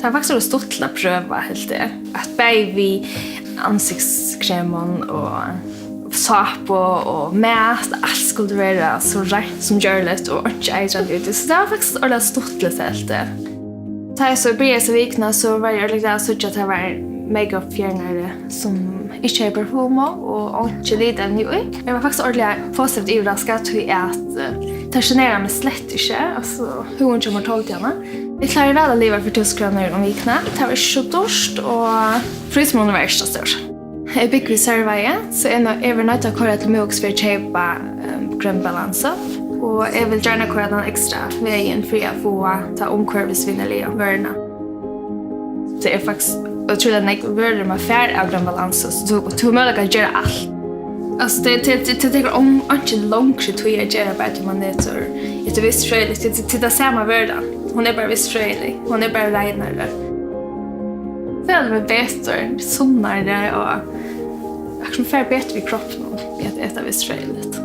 Det var faktiskt stort till att pröva helt det. Att vi ansiktskremen och såp och mät, allt skulle vara så rätt som görligt och inte ut. Så det var faktiskt ordentligt stort till helt det. Da jeg så bryr så vikna, så var jeg glad så at det var make-up-fjernere som ikke er parfumer og ikke lite enn jo. Jeg var faktisk ordentlig positivt overrasket til at det genererer meg slett ikke. Altså, hun kommer 12 til henne. Jeg klarer vel å leve for 1000 kroner om vikna. Det var ikke så dårst, og frysmålen var ikke så størst. Jeg bygger i Sørveie, så jeg var nødt til å kåre til Mjøks for å kjøpe grønn balanse. Og jeg vil gjerne kåre den ekstra veien for å få ta omkørvesvinnelige vørene. Det er faktisk utrolig at jeg vører meg færre av grønn balanse, så du må mulig å gjøre alt. Altså, det tenker om ikke langt til å gjøre bare til man er til visst frøylig. Til det samme vørene. Hun er bare visst frøylig. Hun er bare regnere. Det er det bedre, sunnere og akkurat færre bedre i kroppen i at det er visst frøylig.